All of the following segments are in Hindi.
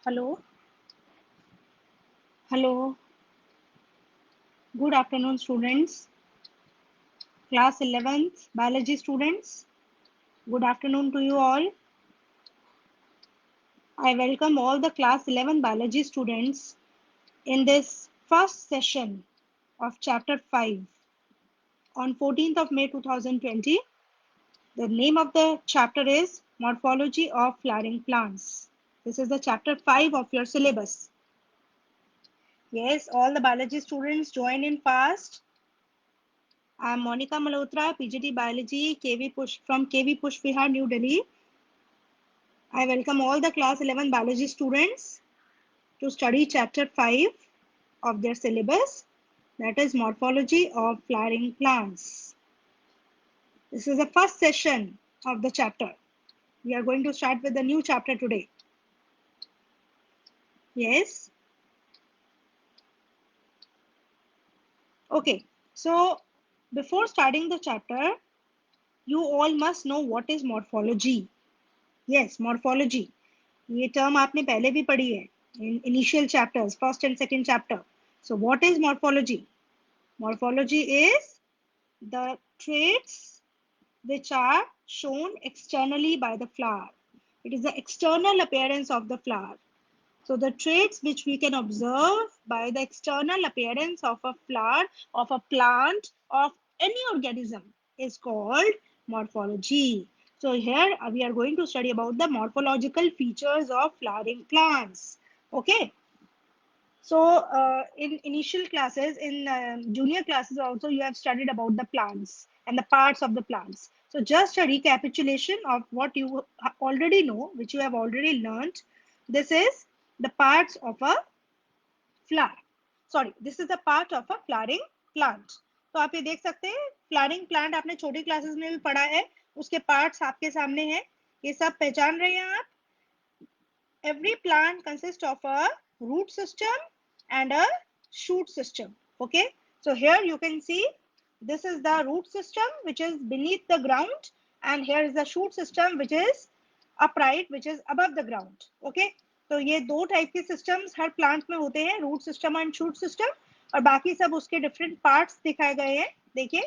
Hello. Hello. Good afternoon, students. Class 11th biology students. Good afternoon to you all. I welcome all the class 11 biology students in this first session of chapter 5 on 14th of May 2020. The name of the chapter is Morphology of Flowering Plants. This is the chapter 5 of your syllabus. Yes, all the biology students join in fast. I am Monica Malhotra, PGT Biology from KV Push Vihar, New Delhi. I welcome all the class 11 biology students to study chapter 5 of their syllabus, that is Morphology of Flowering Plants. This is the first session of the chapter. We are going to start with the new chapter today. Yes? Okay, so before starting the chapter, you all must know what is morphology. Yes, morphology. ये term आपने पहले भी पढ़ी है in initial chapters, first and second chapter. So what is morphology? Morphology is the traits which are shown externally by the flower. It is the external appearance of the flower. So the traits which we can observe by the external appearance of a flower, of a plant, of any organism is called morphology. So here we are going to study about the morphological features of flowering plants. Okay. So in initial classes, in junior classes also, you have studied about the plants and the parts of the plants. So just a recapitulation of what you already know, which you have already learned. This is the parts of a flower. Sorry, this is the part of a flowering plant. तो आप ये देख सकते हैं फ्लावरिंग प्लांट आपने छोटी क्लासेस में भी पढ़ा है, उसके पार्ट्स आपके सामने हैं, ये सब पहचान रहे हैं आप. Every plant consists of a root system and a shoot system. Okay, so here you can see this is the root system which is beneath the ground, and here is the shoot system which is upright, which is above the ground. Okay, तो ये दो टाइप के सिस्टम्स हर प्लांट में होते हैं, root system and shoot system, और बाकी सब उसके डिफरेंट पार्ट्स दिखाए गए हैं. देखिए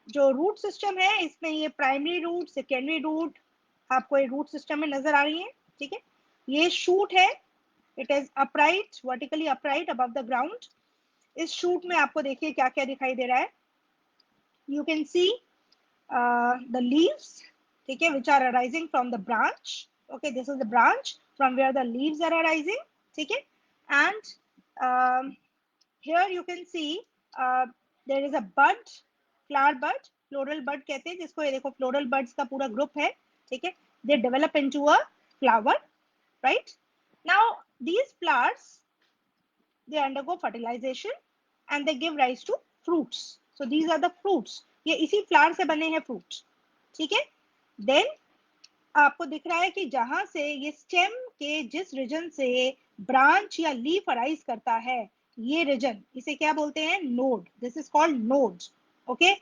जो रूट सिस्टम है इसमें ये प्राइमरी रूट, सेकेंडरी रूट आपको ये रूट सिस्टम में नजर आ रही है. ठीक है, ये शूट है, it is upright, vertically upright above the ground. इस शूट में आपको देखिए क्या क्या दिखाई दे रहा है. You can see the leaves, ठीक है, which are arising from the branch. Okay, this is the branch from where the leaves are arising. ठीक है, and here you can see there is a bud, flower bud, floral bud कहते हैं जिसको. ये देखो floral buds का पूरा ग्रुप है. ठीक है, they develop into a flower, right? Now these flowers, they undergo fertilization and they give rise to fruits. So these are the fruits. ये इसी flower से बने हैं fruits. ठीक है, then आपको दिख रहा है कि जहां से ये स्टेम के जिस रीजन से ब्रांच या लीफ अराइज करता है, ये रीजन, इसे क्या बोलते हैं? Node. This is called node. Okay,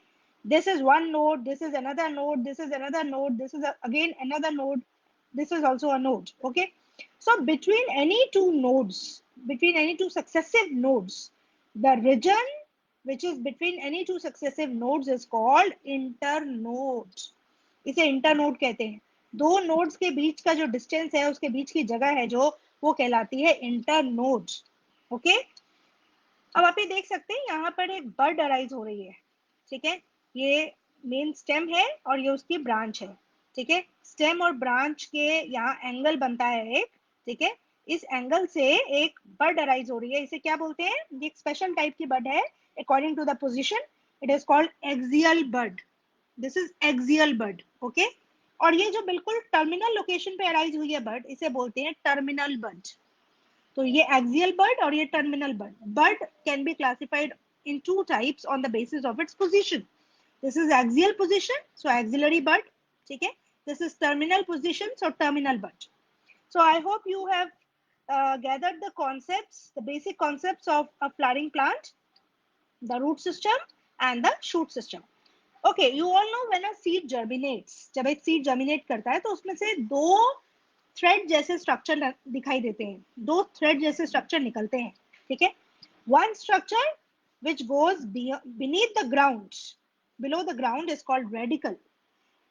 this is one node, this is another node, this is another node, this is again another node, this is also a node. Okay, so between any two nodes, between any two successive nodes, the region which is between any two successive nodes is called internode. इसे इंटरनोड कहते हैं. दो नोड्स के बीच का जो डिस्टेंस है, उसके बीच की जगह है जो, वो कहलाती है इंटरनोड. ओके, अब आप ये देख सकते हैं यहाँ पर एक बर्ड अराइज हो रही है. ठीक है, ये मेन स्टेम है और ये उसकी ब्रांच है. ठीक है, स्टेम और ब्रांच के यहाँ एंगल बनता है एक. ठीक है, इस एंगल से एक बर्ड अराइज हो रही है. इसे क्या बोलते हैं? ये एक स्पेशल टाइप की बर्ड है. According to the position it is called axial bud. This is axial bud. Okay, और ये जो बिल्कुल टर्मिनल लोकेशन पे अराइज हुई है बर्ड, इसे बोलते हैं टर्मिनल बर्ड. तो ये एक्सियल बर्ड और ये terminal bud. Bird can be classified in two types on the basis of its position. This is axial position, so axillary bud. ठीक है, this is terminal position, so terminal bud. So I hope you have gathered the concepts, the basic concepts of a flowering plant, the root system and the shoot system. Okay, you all know when a seed germinates, जब एक seed germinate करता है तो उसमें से दो थ्रेड जैसे स्ट्रक्चर दिखाई देते हैं, दो थ्रेड जैसे स्ट्रक्चर निकलते हैं, ठीक है। One structure which goes beneath the ground, below the ground is called radicle,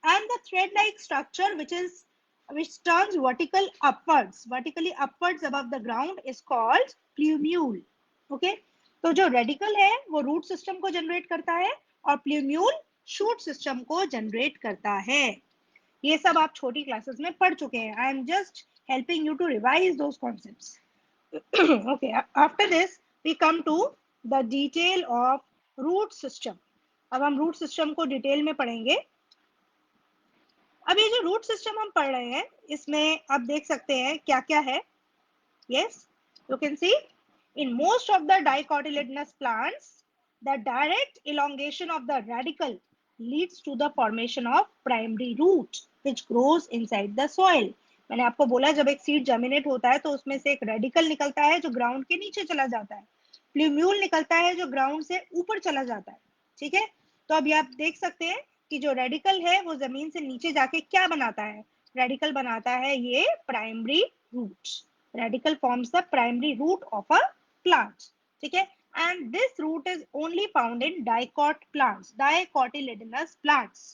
and the thread like structure which turns vertically upwards above the ground is called plumule. Okay, तो जो रेडिकल है वो रूट सिस्टम को जनरेट करता है और प्ल्यूम्यूल शूट सिस्टम को जनरेट करता है। ये सब आप छोटी क्लासेस में पढ़ चुके हैं। I am just helping you to revise those concepts. okay, after this we come to the detail of root system। अब हम रूट सिस्टम को डिटेल में पढ़ेंगे। अब ये जो रूट सिस्टम हम पढ़ रहे हैं इसमें आप देख सकते हैं क्या क्या है। yes, you can see in most of the dicotyledonous plants the direct elongation of the radicle leads to the formation of primary root which grows inside the soil। मैंने आपको बोला जब एक सीड जर्मिनेट होता है तो उसमें से एक रेडिकल निकलता है जो ग्राउंड के नीचे चला जाता है, प्ल्यूम्यूल निकलता है जो ग्राउंड से ऊपर चला जाता है, ठीक है। तो अभी आप देख सकते हैं कि जो रेडिकल है वो जमीन से नीचे जाके क्या बनाता है, रेडिकल बनाता है ये primary root. radical forms the primary root of a plant, ठीक है। and this root is only found in dicot plants, dicotyledonous plants।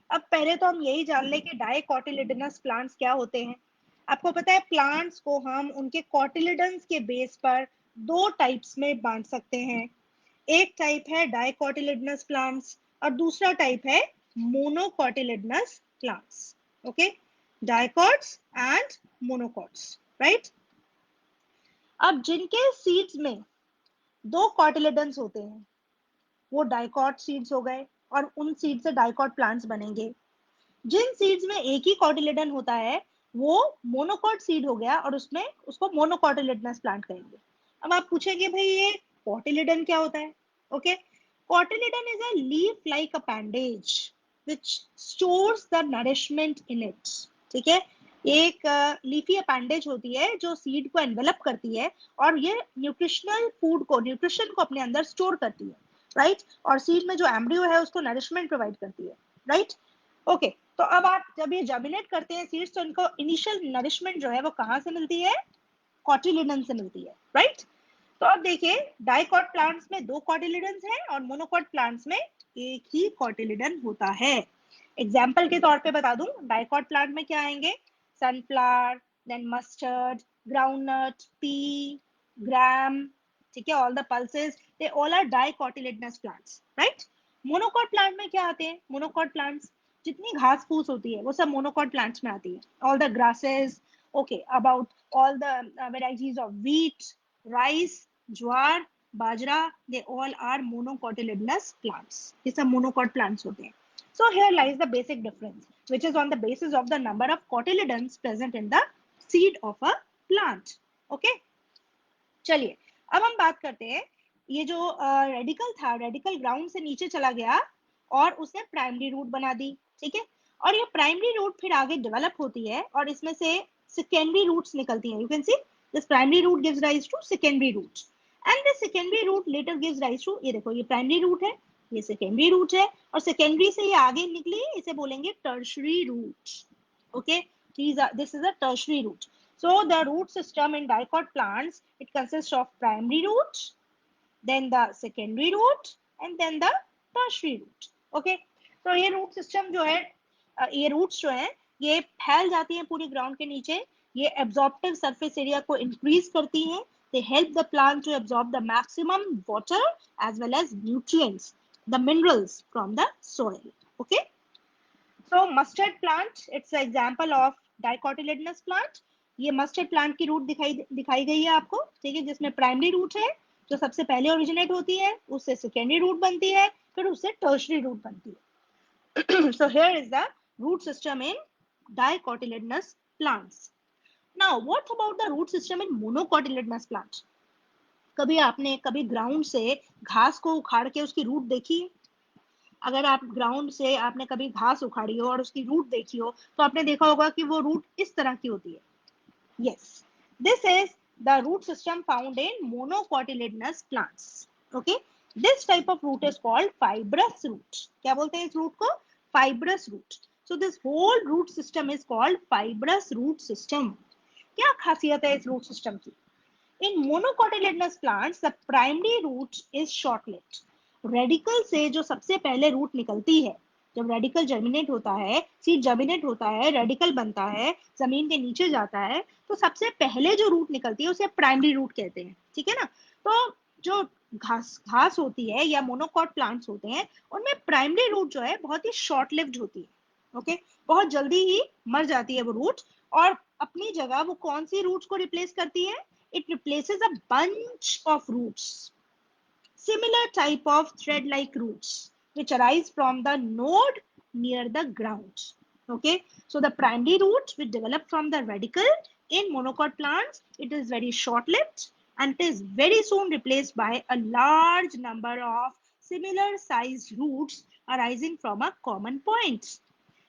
अब पहले तो हम यही जान लें कि डाइकोटिलेडनस प्लांट्स क्या होते हैं। आपको पता है प्लांट्स को हम उनके कोटिलेडन्स के बेस पर दो टाइप्स में बांट सकते हैं। एक टाइप है डाइकोटिलेडनस प्लांट्स और दूसरा टाइप है monocotyledonous plants. Okay, dicots and monocots, right. अब जिनके सीड्स में दो कॉटिलेडन्स होते हैं वो डाइकॉट सीड्स हो गए और उन सीड से डाइकॉट प्लांट्स बनेंगे। जिन सीड्स में एक ही कॉटिलेडन होता है वो मोनोकॉट सीड हो गया और उसमें उसको मोनोकॉटिलेडनस प्लांट कहेंगे। अब आप पूछेंगे भाई ये कॉटिलेडन क्या होता है। Okay, cotyledon is a leaf like appendage which stores the nourishment in it, ठीक है। एक लीफी अपेंडेज होती है जो सीड को एनवेलप करती है और ये न्यूट्रिशनल फूड को, न्यूट्रिशन को अपने अंदर स्टोर करती है, राइट। और सीड में जो एम्ब्रियो है उसको नरिशमेंट प्रोवाइड करती है, राइट। ओके, तो अब आप जब ये जर्मिनेट करते हैं सीड्स तो इनको इनिशियल नरिशमेंट जो है वो कहाँ से मिलती है, कॉटिलिडन से मिलती है, राइट। तो अब देखिए डाइकॉट प्लांट्स में दो कॉटिलिडन्स हैं और मोनोकॉट प्लांट्स में एक ही कॉटिलिडन होता है। एग्जाम्पल के तौर पे बता दूं, डाइकॉट प्लांट में क्या आएंगे, sunflower, then mustard, groundnut, pea, gram, ठीक है, all the pulses they all are dicotyledonous plants, right. Monocot plant में क्या आते हैं, मोनोकॉट प्लांट्स जितनी घास फूस होती है वो सब मोनोकॉट प्लांट्स में आती है, all the grasses, okay, about all the varieties of wheat, rice, jowar, bajra, they all are monocotyledonous plants। ये सब monocot plants होते हैं। So here lies the basic difference, which is on the basis of the number of cotyledons present in the seed of a plant। Okay, चलिए अब हम बात करते हैं ये जो रेडिकल था, रेडिकल ग्राउंड से नीचे चला गया और उसने प्राइमरी रूट बना दी, ठीक है। और ये प्राइमरी रूट फिर आगे डेवलप होती है और इसमें से सेकेंडरी रूट्स निकलती हैं। You can see this primary root gives rise to secondary root and this secondary root later gives rise to, ये देखो ये प्राइमरी रूट है, ये सेकेंडरी रूट है और सेकेंडरी से ये आगे निकली, इसे बोलेंगे tertiary root. Okay, this is a tertiary root। So the root system in dicot plants, it consists of primary root, then the secondary root, and then the tertiary root। Okay, तो ये root system जो है, ये roots जो हैं ये फैल जाती हैं पूरी ground के नीचे, ये absorptive surface area को increase करती हैं, they help the plant to absorb the maximum water as well as nutrients, the minerals from the soil। Okay, so mustard plant, it's an example of dicotyledonous plant। ये mustard plant की रूट दिखाई गई है आपको, ठीक है, जिसमें प्राइमरी रूट है जो सबसे पहले ओरिजिनेट होती है, उससे सेकेंडरी रूट बनती है, फिर उससे टर्शरी रूट बनती है। So here is the root system in dicotyledonous plants। Now what about the root system in monocotyledonous plants? कभी आपने कभी ग्राउंड से घास को उखाड़ के उसकी रूट देखी है? अगर आप ग्राउंड से आपने कभी घास उखाड़ी हो और उसकी रूट देखी हो तो आपने देखा होगा कि वो रूट इस तरह की होती है। Yes, this is the root system found in monocotyledonous plants। Okay, this type of root is called fibrous root। क्या बोलते हैं इस रूट को, fibrous root। So this whole root system is called fibrous root system. क्या खासियत है इस root system की? In monocotyledonous plants, the primary root is short-lived. Radical से जो सबसे पहले रूट निकलती है, जब रेडिकल जर्मिनेट होता है, सीड जर्मिनेट होता है, रेडिकल बनता है, जमीन के नीचे जाता है, तो सबसे पहले जो रूट निकलती है उसे प्राइमरी रूट कहते हैं, ठीक है ना? तो जो घास होती है या मोनोकॉट प्लांट्स होते हैं, उनमें प्राइमरी रूट जो है बहुत ही शॉर्ट लिव्ड होती है, ओके? बहुत जल्दी ही मर जाती है वो रूट, और अपनी जगह वो कौन सी रूट्स को रिप्लेस करती है? It replaces a bunch of roots, similar type of thread-like roots, which arise from the node near the ground. Okay, so the primary root which develop from the radicle in monocot plants, it is very short-lived and it is very soon replaced by a large number of similar sized roots arising from a common point.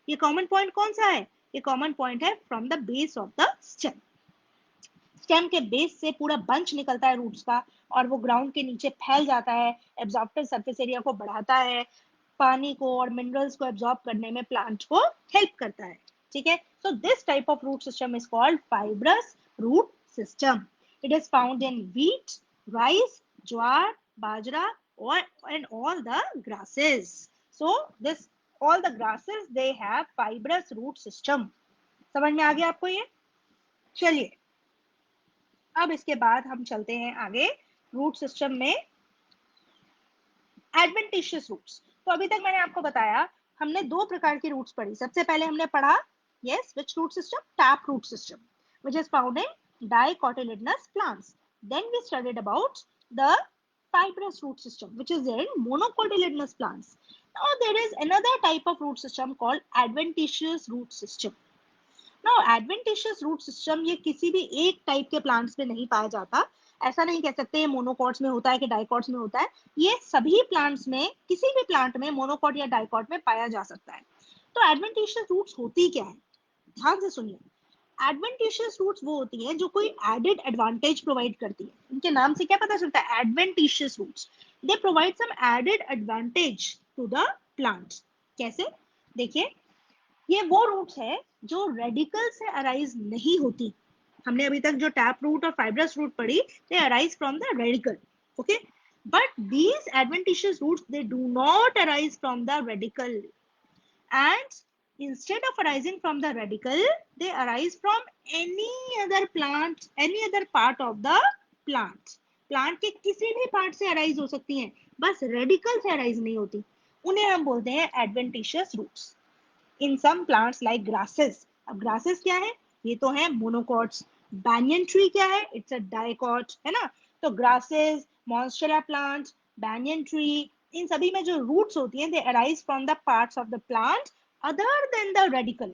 ये common point कौन सा है? ये common point है from the base of the stem. Stem के बेस से पूरा बंच निकलता है रूट्स का, और वो ग्राउंड के नीचे फैल जाता है, एब्जॉर्प्टिव सरफेस एरिया को बढ़ाता है, पानी को और मिनरल्स को एब्जॉर्ब करने में प्लांट को हेल्प करता है, ठीक है? So this type of root system is called fibrous root system. It is found in wheat, rice, jowar, bajra और and all the grasses. So this all the grasses they have fibrous root system. समझ में आ गया आपको ये? चलिए अब इसके बाद हम चलते हैं आगे रूट सिस्टम में एडवेंटिशियस रूट्स. तो अभी तक मैंने आपको बताया हमने दो प्रकार की रूट्स पढ़ी. सबसे पहले हमने पढ़ा yes which root system? Tap root system which is found in dicotyledonous plants. Then we studied about the fibrous root system which is there in monocotyledonous plants. Now there is another type of root system called adventitious root system. Now adventitious root system ये किसी भी एक टाइप के प्लांट्स में नहीं पाया जाता. ऐसा नहीं कह सकते ये मोनोकॉट्स में होता है कि डाइकॉट्स में होता है. ये सभी प्लांट्स में, किसी भी प्लांट में मोनोकॉट या डाइकॉट में पाया जा सकता है. तो एडवेंटिशियस रूट्स होती क्या है? ध्यान से सुनिए. एडवेंटिशियस रूट्स वो होती हैं जो कोई एडेड एडवांटेज प्रोवाइड करती है. इनके नाम से क्या पता चलता है? Adventitious roots. They provide some added advantage to the plant. कैसे? देखिए, ये वो रूट्स है जो रेडिकल से अराइज नहीं होती. हमने अभी तक जो टैप रूट और फाइब्रस रूट पढ़ी, they arise from the radical, okay? But these adventitious roots they do not arise from the radical, and instead of arising from the radical, they arise from any other plant, any other part of the plant. Plant के किसी भी पार्ट से अराइज हो सकती हैं, बस रेडिकल से अराइज नहीं होती. उन्हें हम बोलते हैं adventitious roots. In some plants like grasses. अब grasses क्या है? ये तो है monocots. Banyan tree क्या है? It's a dicot, है ना? तो grasses, monstera plants, banyan tree, इन सभी में जो roots होती हैं, they arise from the parts of the plant other than the radicle,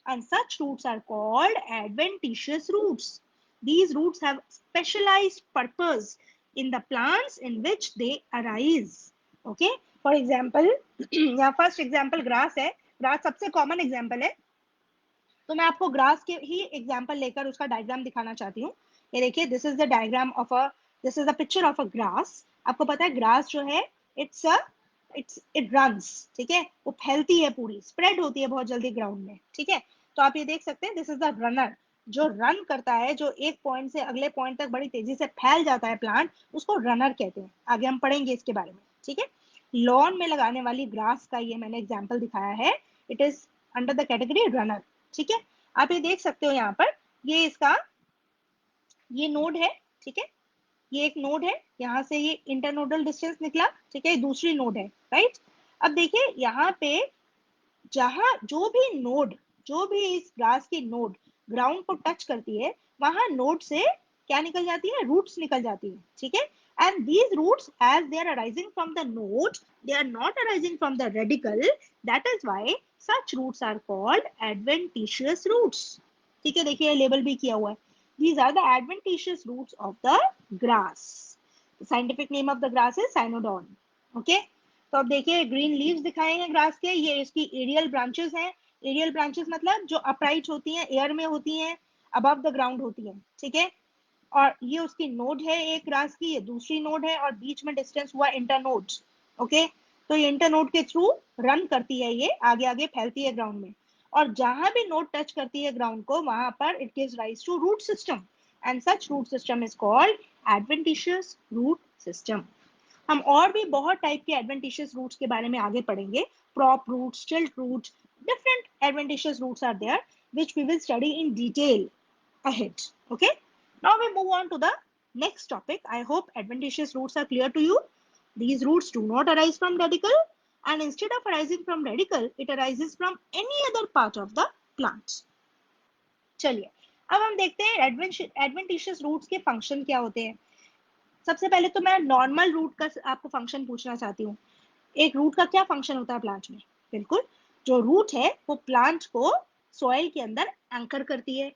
and such roots are called adventitious roots. These roots have specialized purpose in the plants in which they arise. Okay? For example, यहाँ first example grass है. ग्रास सबसे कॉमन एग्जाम्पल है, तो मैं आपको ग्रास के ही एग्जाम्पल लेकर उसका डायग्राम दिखाना चाहती हूँ. ये देखिए, this is the diagram of a, this is the picture of a grass. आपको पता है ग्रास जो है इट रन्स, ठीक है? वो फैलती है, पूरी स्प्रेड होती है बहुत जल्दी ग्राउंड में, ठीक है? तो आप ये देख सकते हैं, दिस इज द रनर. जो रन करता है, जो एक पॉइंट से अगले पॉइंट तक बड़ी तेजी से फैल जाता है प्लांट, उसको रनर कहते हैं. आगे हम पढ़ेंगे इसके बारे में, ठीक है? लॉन में लगाने वाली ग्रास का ये मैंने एग्जाम्पल दिखाया है. It is under the category runner, ठीक है? आप ये देख सकते हो यहाँ पर, ये इसका ये नोड है, ठीक है? ये एक नोड है, यहाँ से ये इंटरनोडल डिस्टेंस निकला, ठीक है? दूसरी नोड है, राइट? अब देखिए यहाँ पे जहां जो भी इस ग्रास की नोड ग्राउंड को टच करती है, वहां नोड से क्या निकल जाती है? रूट्स निकल जाती है, ठीक है? And these roots, as they are arising from the node, they are not arising from the radicle. That is why such roots are called adventitious roots. ठीक है, देखिए लेबल भी किया हुआ है. These are the adventitious roots of the grass. The scientific name of the grass is cynodon. Okay? तो अब देखिए ग्रीन लीव्स दिखाए हैं ग्रास के. ये इसकी एरियल ब्रांचेस हैं. एरियल ब्रांचेस मतलब जो अपराइट होती हैं, एयर में होती हैं, अबव द ग्राउंड होती हैं, ठीक है? और ये उसकी नोड है एक ग्रास की, ये दूसरी नोड है, और बीच में डिस्टेंस हुआ इंटरनोड. ओके? तो ये इंटरनोड के थ्रू रन करती है, ये आगे आगे फैलती है ग्राउंड में. और जहां भी नोड टच करती है ग्राउंड को वहां पर it gives rise to root system, and such root system is called adventitious root system. हम और भी बहुत टाइप के एडवेंटिशियस रूट्स के बारे में आगे पढ़ेंगे, prop roots, tilt roots, different adventitious roots are there which we will study in detail ahead. Okay, now we move on to the next topic. I hope adventitious roots are clear to you. These roots do not arise from radicle, and instead of arising from radicle it arises from any other part of the plant. चलिए अब हम देखते हैं एडवेंटिशियस रूट्स के फंक्शन क्या होते हैं। सबसे पहले तो मैं नॉर्मल रूट का आपको फंक्शन पूछना चाहती हूँ। एक रूट का क्या फंक्शन होता है प्लांट में? बिल्कुल, जो रूट है वो प्लांट को सॉइल के अंदर एंकर करती है,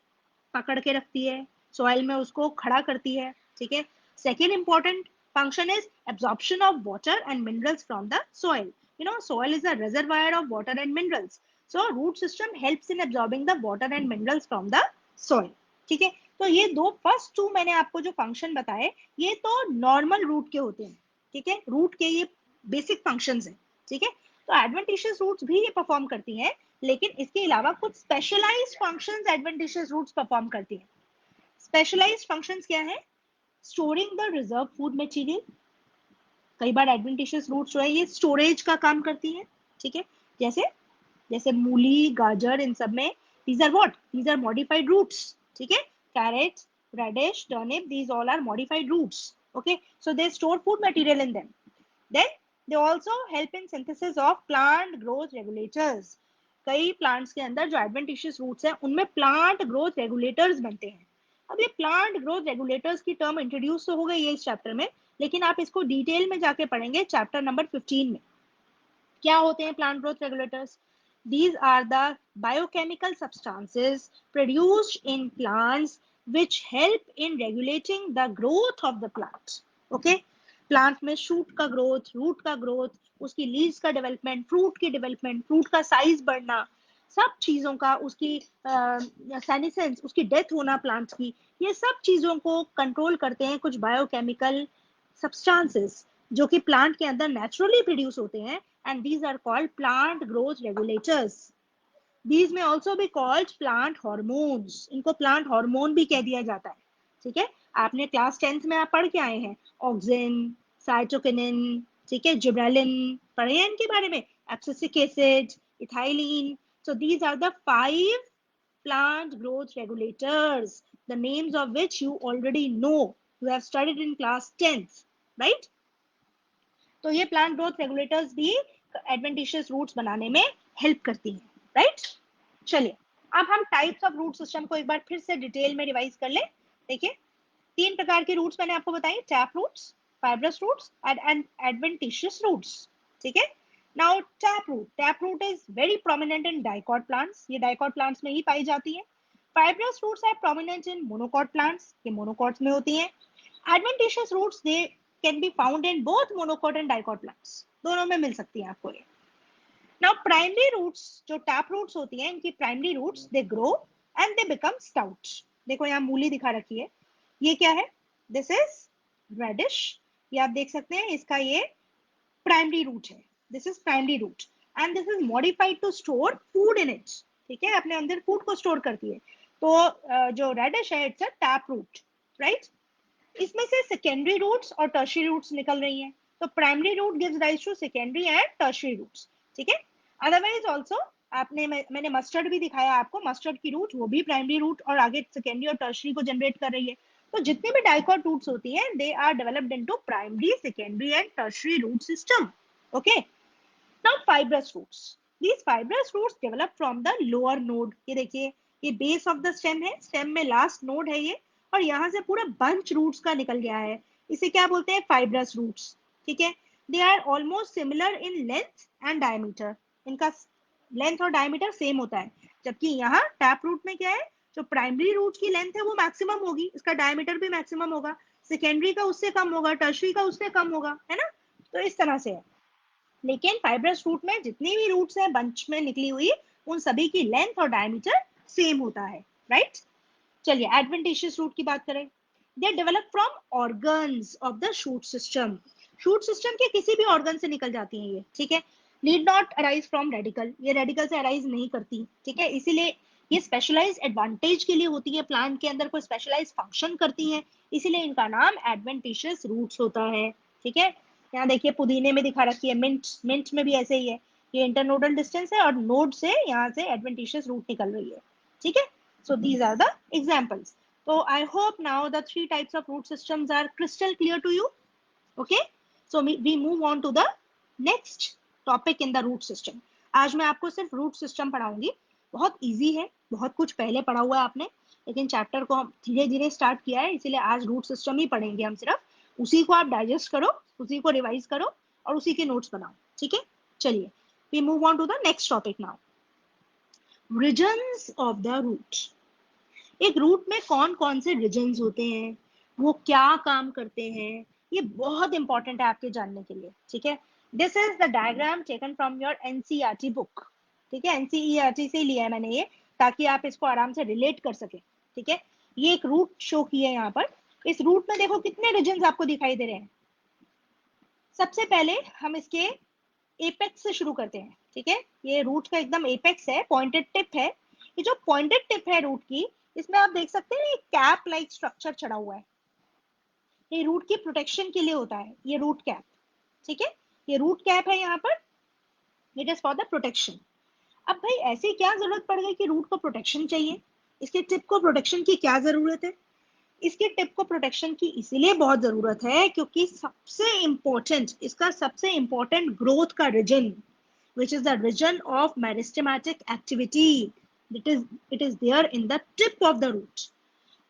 पकड़ के रखती है, सॉइल में उसको खड़ा करती है। ठीक है। Second important function is absorption of water and minerals from the soil. You know soil is a reservoir of water and minerals, so root system helps in absorbing the water and minerals from the soil. ठीक है, तो ये दो फर्स्ट टू मैंने आपको जो फंक्शन बताए ये तो नॉर्मल रूट के होते हैं। ठीक है, रूट के ये बेसिक फंक्शंस हैं। ठीक है, तो एडवेंटिशियस रूट्स भी ये परफॉर्म करती हैं, लेकिन इसके अलावा कुछ specialised functions adventitious roots perform करती हैं। स्पेशलाइज्ड फंक्शंस क्या है? Storing the reserve food material. कई बार एडवेंटिशियस रूट्स जो है ये स्टोरेज का काम करती है। ठीक है, जैसे जैसे मूली, गाजर, इन सब में these are what? These are modified roots. ठीक है, carrots, radish, turnip, these all are modified roots. Okay, so they store food material in them. Then they also help in synthesis of plant growth regulators. कई प्लांट्स के अंदर जो एडवेंटिशियस रूट्स हैं उनमें प्लांट ग्रोथ रेगुलेटर्स बनते हैं। अब ये प्लांट ग्रोथ रेगुलेटर्स की टर्म इंट्रोड्यूस तो हो गई है इस चैप्टर में, लेकिन आप इसको डिटेल में जाके पढ़ेंगे चैप्टर नंबर 15 में। क्या होते हैं plant growth regulators? These are the biochemical substances produced in plants which help in regulating the growth of the plant. Okay? Plant में शूट का ग्रोथ, रूट का ग्रोथ, उसकी लीव्स का डेवलपमेंट, फ्रूट की डेवलपमेंट, फ्रूट का साइज बढ़ना, सब चीजों का, उसकी सेनिसेंस, उसकी डेथ होना प्लांट्स की, ये सब चीजों को कंट्रोल करते हैं कुछ बायोकेमिकल सब्सटेंसेस जो कि प्लांट के अंदर नेचुरली प्रोड्यूस होते हैं, and these are called plant growth regulators. These may also be called plant hormones. इनको plant hormone भी कह दिया जाता है। ठीक है, आपने क्लास 10th में आप पढ़ के आए हैं ऑक्सिन, साइटोकिनिन, ठीक है, जिब्रेलिन पढ़े हैं इनके बारे में, abscisic acid, ethylene. So these are the 5 plant growth regulators, the names of which you already know. You have studied in class 10th, right? तो ये प्लांट ग्रोथ रेगुलेटर्स भी एडवेंटिशियस रूट्स बनाने में हेल्प करती हैं, राइट? चलिए अब हम टाइप्स ऑफ रूट सिस्टम को एक बार फिर से डिटेल में रिवाइज कर ले। देखिए 3 प्रकार के रूट्स मैंने आपको बताई, tap roots, fibrous roots and adventitious roots. ठीक है, now tap root is very prominent in dicot plants, ये डाइकॉट प्लांट्स में ही पाई जाती है। Fibrous roots are prominent in monocot plants, ये मोनोकॉट्स में होती हैं। Adventitious roots they can be found in both monocot and dicot plants, दोनों में मिल सकती है आपको ये। Now primary roots जो टैप रूट्स होती हैं, इनकी primary roots they grow and they become stout. देखो यहाँ मूली दिखा रखी है, ये क्या है? दिस इज रेडिश, ये आप देख सकते हैं, इसका ये प्राइमरी रूट है। This is primary root and this is modified to store food in it. ठीक है, अपने अंदर फूड को स्टोर करती है। तो जो रेडिश है it's a tap root, right? इसमें से सेकेंडरी रूट्स और टर्शियरी रूट्स निकल रही हैं। तो primary root gives rise to secondary and tertiary roots. ठीक है, अदरवाइज आल्सो आपने मैंने मस्टर्ड भी दिखाया आपको, मस्टर्ड की रूट वो भी प्राइमरी रूट और आगे सेकेंडरी और टर्शियरी को जनरेट कर रही है। तो जितने भी डाइकॉट रूट्स होती हैं they are developed into primary, secondary and tertiary root system. Okay, now fibrous roots, these fibrous roots develop from the lower node। ये देखिए ये बेस ऑफ द स्टेम है, स्टेम में लास्ट नोड है ये, और यहाँ से पूरा बंच रूट्स का निकल गया है, इसे क्या बोलते हैं? Fibrous roots. ठीक है, they are almost similar in length and diameter, इनका लेंथ और डायमीटर सेम होता है। जबकि यहाँ टैप रूट में क्या है, जो प्राइमरी रूट की लेंथ है वो मैक्सिमम होगी, इसका डायमीटर भी मैक्सिमम होगा, सेकेंडरी का उससे कम होगा, टर्शरी का उससे कम होगा, है ना? तो इस तरह से है। लेकिन फाइब्रस रूट में जितनी भी रूट्स हैं बंच में निकली हुई, उन सभी की लेंथ और डायमीटर सेम होता है, राइट? चलिए एडवेंटिशियस रूट की बात करें। They develop from organs of the shoot system, shoot system के किसी भी ऑर्गन से निकल जाती हैं ये। ठीक है, need not arise from radical, ये रेडिकल से अराइज नहीं करती, ठीक है। इसीलिए ये स्पेशलाइज एडवांटेज के लिए होती है, प्लांट के अंदर कोई स्पेशलाइज फंक्शन करती हैं, इसीलिए इनका नाम एडवेंटिशियस रूट्स होता है, ठीक है। यहाँ देखिए पुदीने में दिखा रखी है, मिंट, मिंट में भी ऐसे ही है, ये इंटरनोडल डिस्टेंस है और नोड से यहाँ से एडवेंटिशियस रूट निकल रही है, ठीक है। So these are the examples. तो I hope now the 3 types of root systems are crystal clear to you. Okay, so we move on to the next topic in the root system. आज मैं आपको सिर्फ रूट सिस्टम पढ़ाऊंगी, बहुत इजी है, बहुत कुछ पहले पढ़ा हुआ है आपने, लेकिन चैप्टर को हम धीरे धीरे स्टार्ट किया है, इसीलिए आज रूट सिस्टम ही पढ़ेंगे हम सिर्फ। उसी को आप डाइजेस्ट करो, उसी को रिवाइज करो और उसी के नोट्स बनाओ, ठीक है। चलिए we move on to the next topic now, regions of the root. एक रूट में कौन कौन से रीजन्स होते हैं, वो क्या काम करते हैं, ये बहुत इंपॉर्टेंट है आपके जानने के लिए, ठीक है। This is the diagram taken from your NCERT book, ठीक है, एनसीईआरटी से लिया है मैंने ये, ताकि आप इसको आराम से रिलेट कर सके, ठीक है। ये एक रूट शो की है यहाँ पर। इस रूट में देखो कितने रीजन्स आपको दिखाई दे रहे हैं। सबसे पहले हम इसके एपेक्स से शुरू करते हैं, ठीक है। ये रूट का एकदम एपेक्स है, पॉइंटेड टिप है। ये जो पॉइंटेड टिप है रूट की, इसमें आप देख सकते हैं कैप लाइक स्ट्रक्चर चढ़ा हुआ है, ये रूट की प्रोटेक्शन के लिए होता है, ये रूट कैप, ठीक है। ये रूट कैप है यहाँ पर, it is for the protection. अब भाई ऐसी क्या जरूरत पड़ गई कि रूट को प्रोटेक्शन चाहिए, इसके टिप को प्रोटेक्शन की क्या जरूरत है। इसके टिप को प्रोटेक्शन की इसीलिए बहुत जरूरत है क्योंकि सबसे इंपॉर्टेंट, इसका सबसे इंपॉर्टेंट ग्रोथ का reason, which is the region of meristematic activity, it is there in the tip of the root।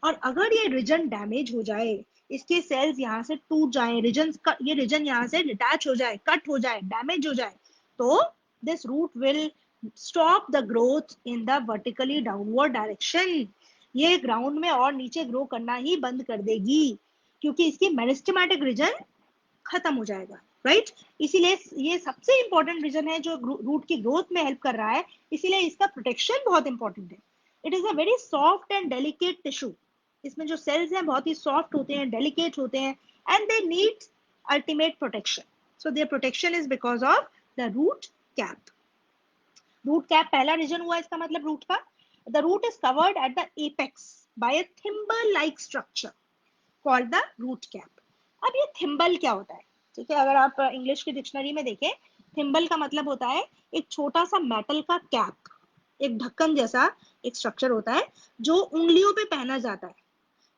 और अगर ये रीजन डैमेज हो जाए, इसके सेल्स यहाँ से टूट जाए, रीजन का ये रीजन यहाँ से डिटैच हो जाए, कट हो जाए, डैमेज हो जाए, तो this root will stop the growth in the vertically downward direction. ये ग्राउंड में और नीचे ग्रो करना ही बंद कर देगी क्योंकि इसकी मेरिस्टेमेटिक रीजन खत्म हो जाएगा, राइट। इसीलिए ये सबसे इंपॉर्टेंट रीजन है जो रूट की ग्रोथ में हेल्प कर रहा है, इसीलिए इसका प्रोटेक्शन बहुत इंपॉर्टेंट है। It is a very soft and delicate tissue, इसमें जो सेल्स हैं बहुत ही सॉफ्ट होते हैं, डेलिकेट होते हैं, and they need ultimate protection. So their protection is because of the root cap. Root cap पहला रीजन हुआ इसका मतलब रूट का। The root is covered at the apex by a thimble like structure called the root cap. अब ये थिम्बल क्या होता है, ठीक है, अगर आप इंग्लिश की डिक्शनरी में देखें, थिम्बल का मतलब होता है एक छोटा सा मेटल का कैप, एक ढक्कन जैसा एक स्ट्रक्चर होता है जो उंगलियों पे पहना जाता है।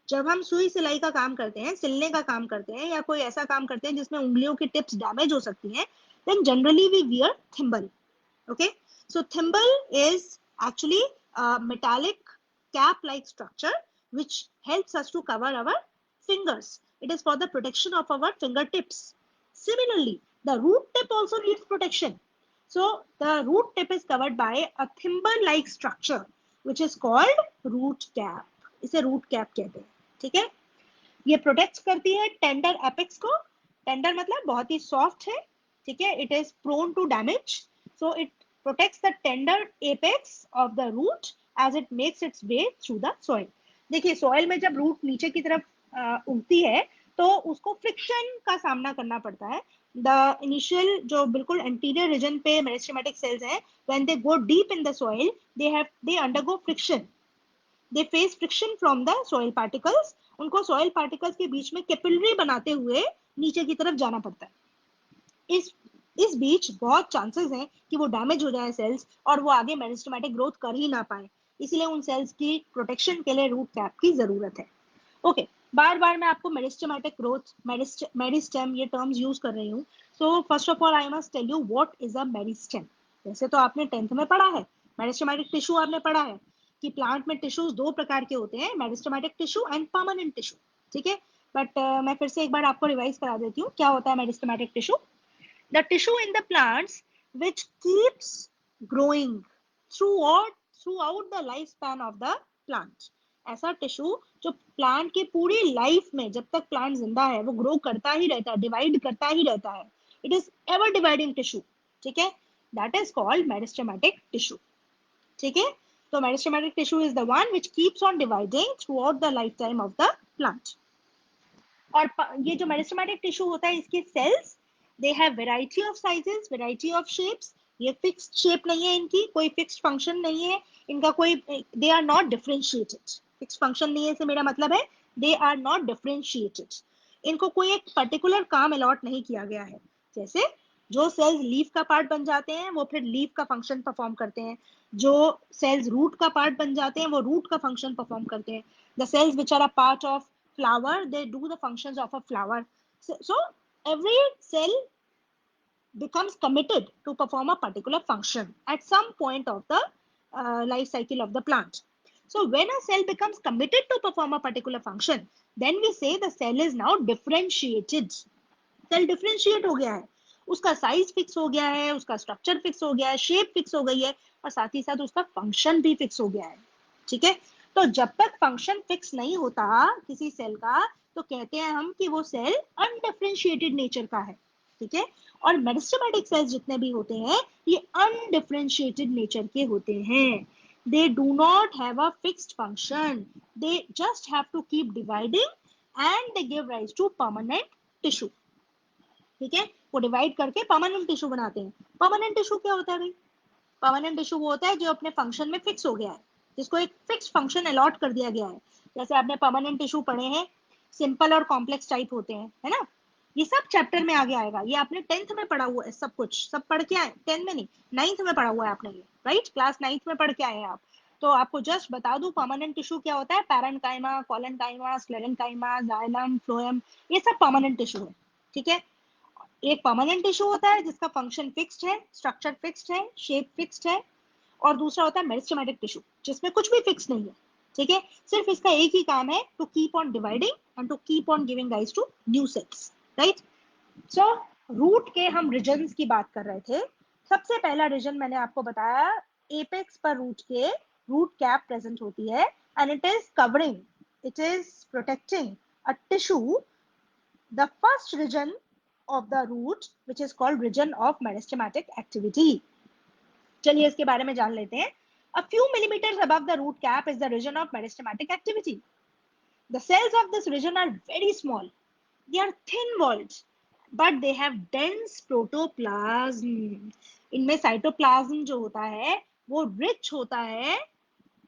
जब हम सुई सिलाई का काम करते हैं, सिलने का काम करते हैं या कोई ऐसा काम करते हैं जिसमें उंगलियों की टिप्स डैमेज हो सकती हैं, then generally we wear thimble, okay। So thimble is actually a metallic cap like structure which helps us to cover our fingers. It is for the protection of our fingertips. Similarly, the root tip also needs protection. So the root tip is covered by a thimble like structure which is called root cap. इसे root cap कहते हैं, ठीक है। ये प्रोटेक्ट करती है टेंडर एपेक्स को। टेंडर मतलब बहुत ही सॉफ्ट है, ठीक है। It is prone to damage, so it protects the tender apex of the root as it makes its way through the soil. देखिए सॉइल में जब रूट नीचे की तरफ उगती है तो उसको फ्रिक्शन का सामना करना पड़ता है। द इनिशियल जो बिल्कुल एंटीरियर रीजन पे मेरिस्टेमेटिक सेल्स हैं, when they go deep in the soil they undergo friction, they face friction from the soil particles. उनको सॉइल पार्टिकल्स के बीच में कैपिलरी बनाते हुए नीचे की तरफ जाना पड़ता है। इस बीच बहुत चांसेस हैं कि वो डैमेज हो जाए सेल्स और वो आगे मेरिस्टेमेटिक ग्रोथ कर ही ना पाए, इसीलिए उन सेल्स की प्रोटेक्शन के लिए रूट कैप की जरूरत है। ओके, बार बार मैं आपको मेरिस्टेमेटिक ग्रोथ, मेरिस्टेम ये टर्म्स यूज कर रही हूँ। So first of all I must tell you what is a meristem. वैसे तो आपने 10th में पढ़ा है, मेरिस्टेमेटिक टिश्यू आपने पढ़ा है कि प्लांट में टिश्यूज दो प्रकार के होते हैं, meristematic tissue and permanent tissue, ठीक है। बट मैं फिर से एक बार आपको रिवाइज करा देती हूँ क्या होता है meristematic tissue. The tissue in the plants which keeps growing throughout throughout the lifespan of the plant। ऐसा टिश्यू जो प्लांट की पूरी लाइफ में जब तक प्लांट जिंदा है वो ग्रो करता ही रहता है, डिवाइड करता ही रहता है। It is ever dividing tissue, ठीक है, that is called meristematic tissue, ठीक है। तो meristematic tissue is the one which keeps on dividing throughout the lifetime of the plant. और ये जो मेरिस्टेमेटिक टिश्यू होता है इसके cells they have variety of sizes, variety of shapes, ये फिक्स्ड शेप नहीं है इनकी, कोई फिक्स्ड फंक्शन नहीं है इनका, कोई, they are not differentiated. Fixed function नहीं है से मेरा मतलब है दे आर नॉट डिफरेंशिएटेड। इनको कोई एक पर्टिकुलर काम अलॉट नहीं किया गया है। जैसे जो सेल्स लीफ का पार्ट बन जाते हैं वो फिर लीफ का फंक्शन परफॉर्म करते हैं, जो सेल्स रूट का पार्ट बन जाते हैं वो रूट का फंक्शन परफॉर्म करते हैं। The cells which are a part of flower they do the functions of a flower. So every cell becomes committed to perform a particular function at some point of the life cycle of the plant. So when a cell becomes committed to perform a particular function, then we say the cell is now differentiated. Cell differentiate हो गया है, उसका साइज फिक्स हो गया है, उसका स्ट्रक्चर फिक्स हो गया है, शेप फिक्स हो गई है, और साथ ही साथ उसका फंक्शन भी फिक्स हो गया है। ठीक है, तो जब तक फंक्शन फिक्स नहीं होता किसी सेल का, तो कहते हैं हम कि वो सेल अनडिफरेंशिएटेड नेचर का है। ठीक है, और मेरिस्टेमेटिक सेल्स जितने भी होते हैं ये अनडिफरेंशिएटेड नेचर के होते हैं। they do not have a fixed function, they just have to keep dividing and they give rise to permanent tissue। ठीक है, वो डिवाइड करके परमानेंट टिश्यू बनाते हैं। परमानेंट टिश्यू क्या होता है भाई? परमानेंट टिश्यू वो होता है जो अपने फंक्शन में फिक्स हो गया है, जिसको एक फिक्स फंक्शन अलॉट कर दिया गया है। जैसे आपने परमानेंट टिश्यू पढ़े हैं, सिंपल और कॉम्प्लेक्स टाइप होते हैं, है ना? ये सब चैप्टर में आगे आएगा, ये आपने 10th में पढ़ा हुआ है, सब कुछ सब पढ़ के आए, 10 में नहीं 9th में पढ़ा हुआ है आपने ये, राइट? क्लास 9th में पढ़ के आए हैं आप। तो आपको जस्ट बता दूं परमानेंट टिश्यू क्या होता है। Parenchyma, collenchyma, sclerenchyma, xylem, phloem, ये सब परमानेंट टिश्यू है। ठीक है, एक परमानेंट टिश्यू होता है जिसका फंक्शन फिक्स्ड है, स्ट्रक्चर फिक्स्ड है, शेप फिक्स्ड है, और दूसरा होता है मेरिस्टेमेटिक टिश्यू जिसमें कुछ भी फिक्स नहीं है। ठीक है, सिर्फ इसका एक ही काम है, to keep on dividing and to keep on giving rise to new cells, right? So root के हम रीजन्स की बात कर रहे थे। सबसे पहला रीजन मैंने आपको बताया, एपेक्स पर रूट के रूट कैप प्रेजेंट होती है and it is covering, it is protecting a tissue, the first region of the root which is called region of meristematic activity। चलिए इसके बारे में जान लेते हैं। A few millimeters above the root cap is the region of meristematic activity. The cells of this region are very small. They are thin walled, but they have dense protoplasm. इनमें साइटोप्लाज्म जो होता है वो रिच होता है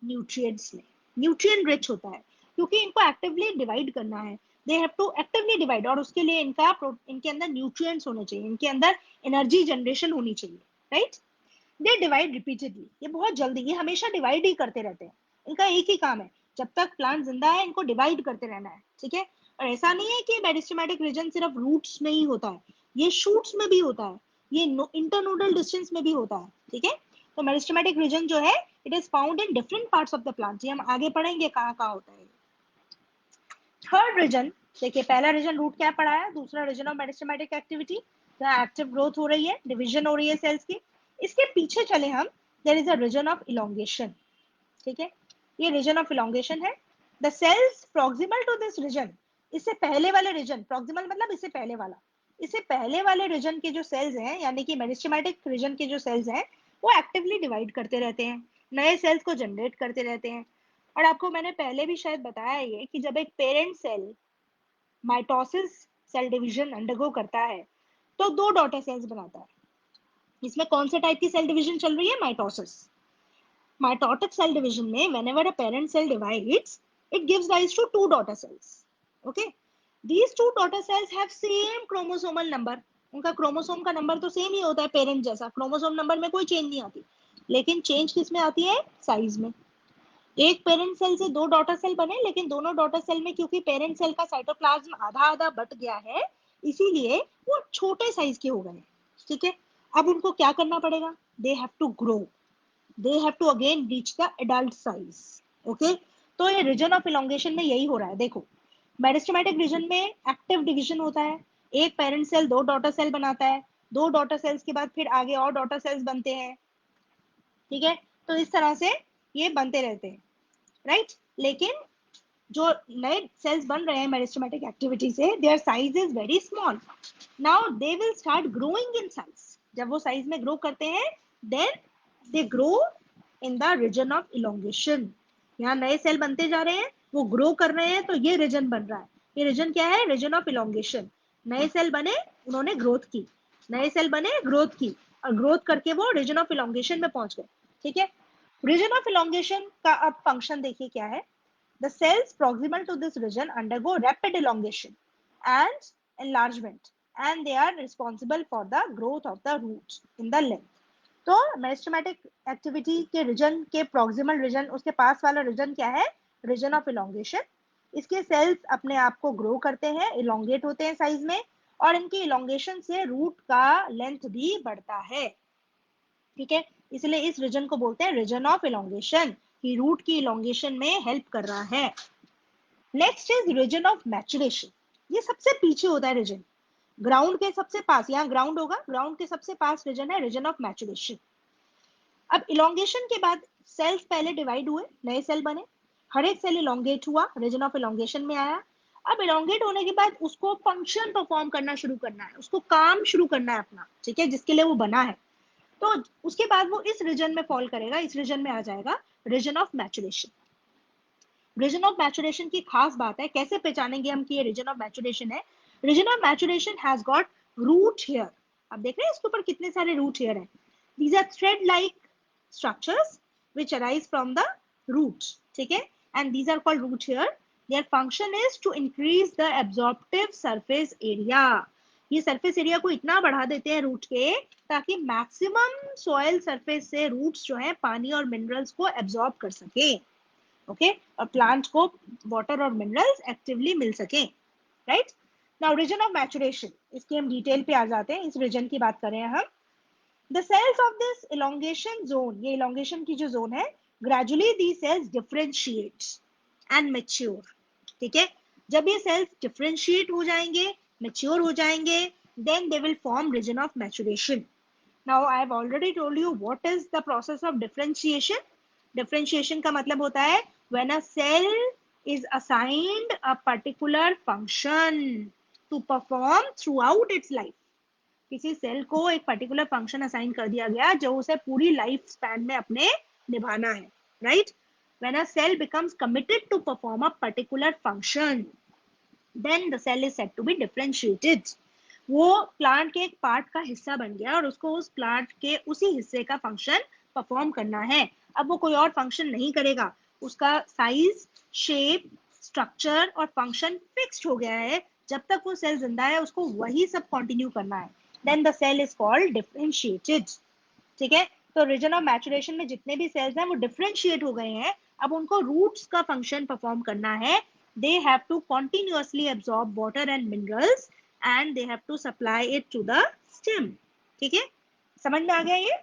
न्यूट्रिएंट्स में, न्यूट्रिएंट रिच होता है, क्योंकि इनको एक्टिवली डिवाइड करना है। They have to actively divide, और उसके लिए इनके अंदर न्यूट्रिएंट्स होने चाहिए, इनके अंदर एनर्जी जनरेशन होनी चाहिए, राइट? दे डिवाइड रिपीटेडली, ये बहुत जल्दी, ये हमेशा डिवाइड ही करते रहते हैं। इनका एक ही काम है, जब तक प्लांट जिंदा है इनको डिवाइड करते रहना है। ठीक है, और ऐसा नहीं है कि मेरिस्टेमेटिक रीजन सिर्फ रूट्स में ही होता है, ये शूट्स में भी होता है, ये इंटरनोडल डिस्टेंस में भी होता है। ठीक है, तो मेरिस्टेमेटिक रीजन जो है it is found in different parts of the plant, ये हम आगे पढ़ेंगे कहाँ कहाँ होता है। थर्ड रीजन देखिए, पहला रीजन रूट क्या पढ़ाया, दूसरा रीजन ऑफ मेरिस्टेमेटिक एक्टिविटी, जहाँ एक्टिव ग्रोथ हो रही है, डिवीजन हो रही है सेल्स की। इसके पीछे चले हम, there is a region of elongation. ठीक है, ये रीजन ऑफ इलोंगेशन है। The cells proximal to this region, इससे पहले वाले रीजन, प्रॉक्सिमल मतलब इससे पहले वाला, इससे पहले वाले रीजन के जो सेल्स हैं, यानी कि मेरिस्टेमेटिक रीजन के जो सेल्स हैं, वो एक्टिवली डिवाइड करते रहते हैं, नए सेल्स को जनरेट करते रहते हैं। और आपको मैंने पहले भी शायद बताया ये कि जब एक parent cell mitosis cell division undergo करता है तो दो डॉटर सेल्स बनाता है। इसमें कौन से टाइप की सेल डिवीजन चल रही है? माइटोसिस। Mitotic cell division में whenever a parent cell divides, it gives rise to two daughter cells. Okay, these two daughter cells have same chromosomal number. उनका क्रोमोसोम का नंबर तो सेम ही होता है पेरेंट जैसा, क्रोमोसोम नंबर में कोई चेंज नहीं आती, लेकिन चेंज किस में आती है? साइज में। एक पेरेंट सेल से दो डॉटर सेल बने, लेकिन दोनों डॉटर सेल में क्योंकि पेरेंट सेल का साइटोप्लाज्म आधा आधा बट गया है, इसीलिए वो छोटे साइज के हो गए। ठीक है, अब उनको क्या करना पड़ेगा? They have to grow, they have to again reach the adult size। okay, तो ये रीजन ऑफ इलोंगेशन में यही हो रहा है। देखो, मेरिस्टेमेटिक रीजन में एक्टिव डिवीजन होता है, एक पेरेंट सेल दो डॉटर सेल बनाता है, दो डॉटर सेल्स के बाद फिर आगे और डॉटर सेल्स बनते हैं। ठीक है, तो इस तरह से ये बनते रहते हैं, राइट? लेकिन जो नए सेल्स बन रहे हैं मेरिस्टेमेटिक एक्टिविटी से, their size is very small. Now they will start growing in size, जब वो साइज में ग्रो करते हैं, then they grow in the region of elongation. यहाँ नए सेल बनते जा रहे हैं, वो ग्रो कर रहे हैं, तो ये रीजन बन रहा है। ये रीजन क्या है? Region of elongation. नए सेल बने, उन्होंने ग्रोथ की, नए सेल बने ग्रोथ की, और ग्रोथ करके वो रीजन ऑफ इलोंगेशन में पहुंच गए। ठीक है, रीजन ऑफ इलोंगेशन का अब फंक्शन देखिए क्या है। The cells proximal to this region undergo rapid elongation and enlargement, and they are responsible for the growth of the roots in the length. तो मेरिस्टेमेटिक एक्टिविटी के रीजन के प्रॉक्सिमल रीजन, उसके पास वाला रीजन क्या है, रीजन ऑफ इलोंगेशन। इसके सेल्स अपने आप को ग्रो करते हैं, इलोंगेट होते हैं साइज में, और इनकी इलोंगेशन से रूट का लेंथ भी बढ़ता है। ठीक है, इसलिए इस रीजन को बोलते हैं रीजन ऑफ इलोंगेशन, कि रूट की इलोंगेशन में हेल्प कर रहा है। Next is region of maturation. ये सबसे पीछे होता है रीजन, ग्राउंड के सबसे पास, यहाँ ग्राउंड होगा, ग्राउंड के सबसे पास रीजन है रीजन ऑफ मैचुरेशन। अब इलोंगेशन के बाद सेल्स पहले डिवाइड हुए, नए सेल बने, हर एक सेल इलोंगेट हुआ, रीजन ऑफ इलोंगेशन में आया। अब इलोंगेट होने के बाद उसको फंक्शन परफॉर्म करना शुरू करना है, उसको काम शुरू करना है अपना, ठीक है, जिसके लिए वो बना है। तो उसके बाद वो इस रीजन में फॉल करेगा, इस रीजन में आ जाएगा region of maturation. Region of maturation की खास बात है, कैसे पहचानेंगे हम कि ये रीजन ऑफ मैचुरेशन है। Region of maturation has got root hair. अब देख रहे हैं इसके ऊपर कितने सारे रूट हेयर हैं। These are thread like structures which arise from the roots, ठीक है, and these are called root hair. Their function is to increase the absorptive surface area. ये सरफेस एरिया को इतना बढ़ा देते हैं रूट के, ताकि मैक्सिमम सॉइल सरफेस से रूट्स जो है पानी और मिनरल्स को एब्जॉर्ब कर सके। ओके, और प्लांट को वाटर और मिनरल्स एक्टिवली मिल सके। Right, now region of maturation, इसके हम डिटेल पे आ जाते हैं, इस रीजन की बात करें हम। The cells of this elongation zone, ये इलोंगेशन की जो जोन है, gradually the cells differentiate and mature. ठीक है, जब ये सेल्स डिफरेंशिएट हो जाएंगे, मैच्योर हो जाएंगे, then they will form region of maturation. Now I have already told you what is the process of differentiation. Differentiation का मतलब होता है when a cell is assigned a particular function to perform throughout its life. किसी सेल को एक पर्टिकुलर फंक्शन असाइन कर दिया गया जो उसे पूरी लाइफ स्पैन में अपने निभाना है। Right, when a cell becomes committed to perform a particular function, then the cell is said to be differentiated. वो प्लांट के एक पार्ट का हिस्सा बन गया और उसको उस प्लांट के उसी हिस्से का फंक्शन परफॉर्म करना है। अब वो कोई और फंक्शन नहीं करेगा, उसका साइज, शेप, स्ट्रक्चर और फंक्शन फिक्स्ड हो गया है। जब तक वो सेल जिंदा है उसको वही सब कंटिन्यू करना है। Then the cell is called differentiated. ठीक है, तो रीजन ऑफ मैचुरेशन में जितने भी सेल्स हैं वो डिफरेंशिएट हो गए हैं, अब उनको रूट्स का फंक्शन परफॉर्म करना है। They have to continuously absorb water and minerals and they have to supply it to the stem. ठीक है, समझ में आ गया ये?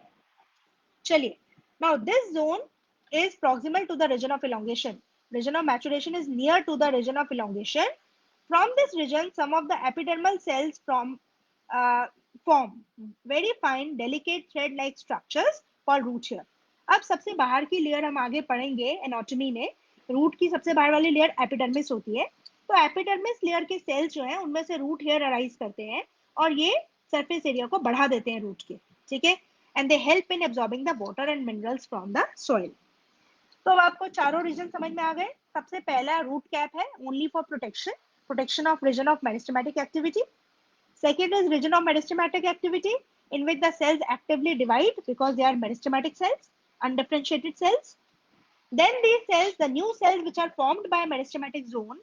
चलिए, now this zone is proximal to the region of elongation. Region of maturation is near to the region of elongation. From this region, some of the epidermal cells form very fine, delicate thread-like structures called root hair. अब सबसे बाहर की लेयर हम आगे पढ़ेंगे एनाटॉमी में। रूट की सबसे बाहर वाली लेयर एपिडर्मिस होती है। तो एपिडर्मिस लेयर के सेल्स जो हैं उनमें से रूट हेयर अराइज करते हैं और ये सरफेस एरिया को बढ़ा देते हैं रूट के। ठीक है, and they help in absorbing the water and minerals from the soil. तो अब आपको चारों रीजन समझ में आ गए। सबसे पहला रूट कैप है, only for protection, protection of region of meristematic activity. Second is region of meristematic activity, in which the cells actively divide because they are meristematic cells, undifferentiated cells. Then these cells, the new cells which are formed by meristematic zone,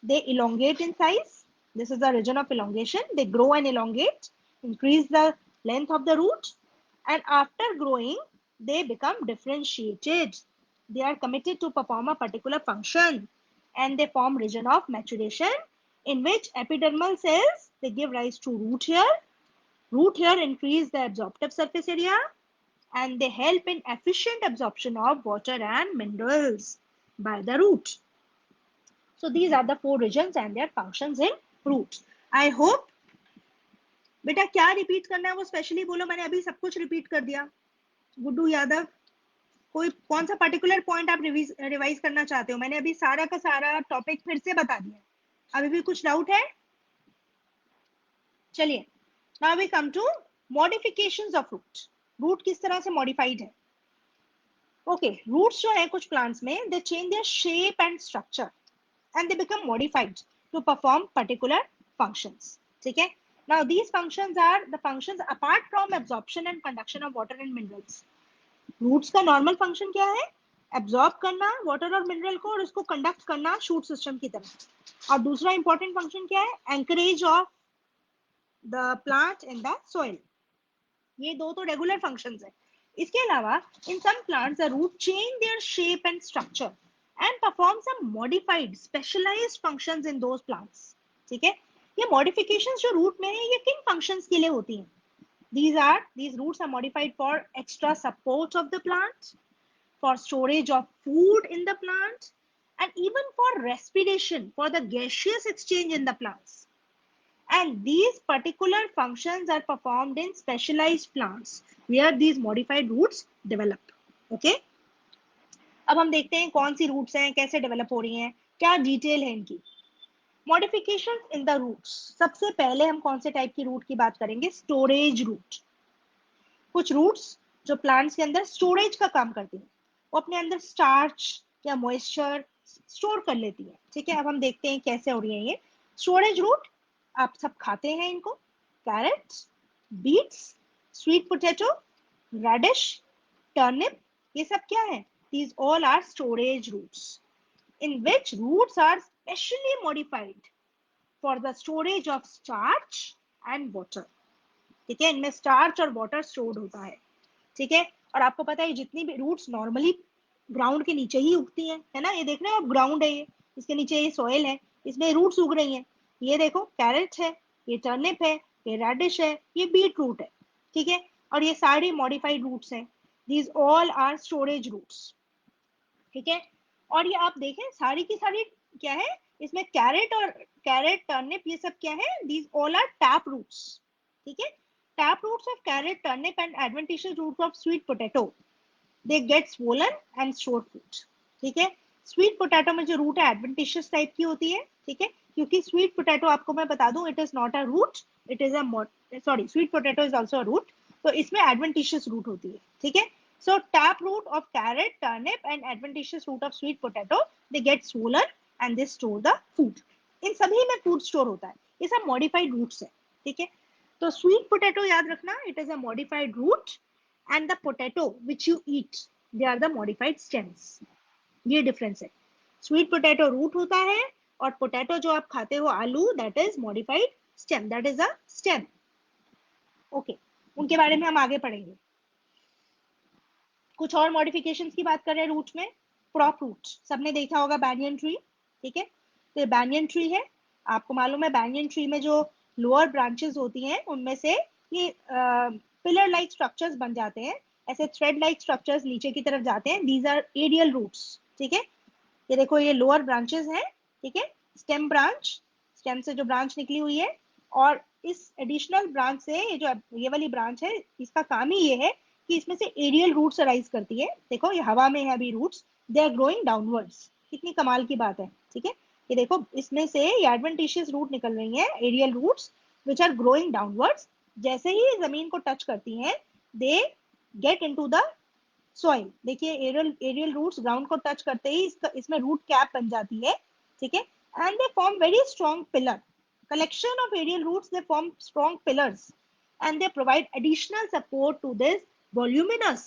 they elongate in size. This is the region of elongation. They grow and elongate, increase the length of the root, and after growing, they become differentiated. They are committed to perform a particular function, and they form region of maturation, in which epidermal cells, they give rise to root hair. Root hair increase the absorptive surface area and they help in efficient absorption of water and minerals by the root. So these are the four regions and their functions in root. I hope बेटा क्या रिपीट करना है वो स्पेशली बोलो, मैंने अभी सब कुछ रिपीट कर दिया। गुड्डू यादव, कोई कौन सा पर्टिकुलर पॉइंट आप रिवाइज करना चाहते हो? मैंने अभी सारा का सारा टॉपिक फिर से बता दिया, अभी भी कुछ डाउट है? चलिए, now we come to modifications of root. Root किस तरह से मॉडिफाइड है? ओके, रूट्स जो है कुछ प्लांट्स में, they change their shape and structure and they become modified to perform particular functions. ठीक है, Now these functions are the functions apart from absorption and conduction of water and minerals. Roots का नॉर्मल फंक्शन क्या है? एब्जॉर्ब करना वाटर और मिनरल को और उसको कंडक्ट करना शूट सिस्टम की तरह। और दूसरा इंपॉर्टेंट फंक्शन क्या है? Anchorage of the plant in the soil. ये दो तो रेगुलर फंक्शंस है। इसके अलावा in some plants the root change their shape and structure and perform some modified specialised functions in those plants. ठीक है, ये मॉडिफिकेशंस जो रूट में है ये किन फंक्शंस के लिए होती हैं? These roots are modified for extra support of the plant, for storage of food in the plant, and even for respiration, for the gaseous exchange in the plants. And these particular functions are performed in specialized plants where these modified roots develop. Okay? अब हम देखते हैं कौन सी रूट्स हैं, कैसे डेवलप हो रही हैं, क्या डिटेल है इनकी। मॉडिफिकेशन इन द रूट्स, सबसे पहले हम कौन से टाइप की रूट की बात करेंगे? Storage root. कुछ रूट्स जो प्लांट्स के अंदर स्टोरेज का काम करती हैं, वो अपने अंदर स्टार्च या मॉइस्चर स्टोर कर लेती है। ठीक है, अब हम देखते हैं कैसे हो रही है ये स्टोरेज रूट। आप सब खाते हैं इनको, carrots, beets, sweet potato, radish, turnip, ये सब क्या है? These all are storage roots in which roots are specially modified for the storage of starch and water. ठीक है, इनमें स्टार्च और वाटर स्टोर्ड होता है। ठीक है, और आपको पता है जितनी भी रूट्स नॉर्मली ग्राउंड के नीचे ही उगती हैं, है ना? ये देख रहे हैं आप, ग्राउंड है ये, इसके नीचे ये सॉइल है, इसमें रूट्स उग रही हैं। ये देखो कैरेट है, ये टर्निप है, ये रेडिश है, ये बीट रूट है। ठीक है, और ये सारी मॉडिफाइड रूट्स हैं। These all are storage roots. ठीक है, और ये आप देखें सारी की सारी क्या है इसमें? कैरेट टर्निप ये सब क्या है? These all are tap roots. ठीक है, tap roots of carrot, turnip and adventitious roots of sweet potato, they get swollen and store food. ठीक है, स्वीट पोटैटो में जो रूट है एडवेंटिशियस टाइप की होती है। ठीक है, क्योंकि स्वीट पोटैटो आपको मैं बता दूं, it is not a root, it is a sorry, sweet potato is also a root, तो इसमें एडवेंटिशियस रूट होती है। ठीक है, so tap root of carrot, turnip and adventitious root of sweet potato, they get swollen and they store the food. इन सभी में फूड स्टोर होता है, ये सब मॉडिफाइड रूट्स है। ठीक है, तो स्वीट पोटैटो याद रखना, it is a modified root, and the potato which you eat, they are the modified stems. ये डिफरेंस है, स्वीट पोटैटो रूट होता है और पोटैटो जो आप खाते हो आलू, that is modified stem, that is a stem. Okay, उनके बारे में हम आगे पढ़ेंगे। कुछ और मॉडिफिकेशंस की बात कर रहे हैं रूट्स में। क्रॉप रूट्स, सबने देखा होगा बैंयन ट्री। ठीक है, तो बैंयन ट्री है, आपको मालूम है बैंयन ट्री में जो लोअर ब्रांचेस होती हैं उनमें से ये पिलर लाइक स्ट्रक्चर्स बन जाते हैं, ऐसे थ्रेड लाइक स्ट्रक्चर्स नीचे की तरफ जाते हैं, दीज आर एरियल रूट्स। ठीक है, ये देखो ये लोअर ब्रांचेस हैं। ठीक है, स्टेम ब्रांच, स्टेम से जो ब्रांच निकली हुई है, और इस एडिशनल ब्रांच से ये जो ये वाली ब्रांच है, इसका काम ही ये है कि इसमें से एरियल रूट्स अराइज करती है। देखो ये हवा में है अभी roots, they are growing downwards, कितनी कमाल की बात है। ठीक है, ये देखो इसमें से ये एडवेंटिशियस रूट निकल रही है, aerial roots which are growing downwards. जैसे ही जमीन को टच करती हैं, they get into the soil. देखिए एरियल रूट्स ग्राउंड को टच करते ही इसमें रूट कैप बन जाती है। ठीक है, and they form very strong pillar, collection of aerial roots, they form strong pillars and they provide additional support to this voluminous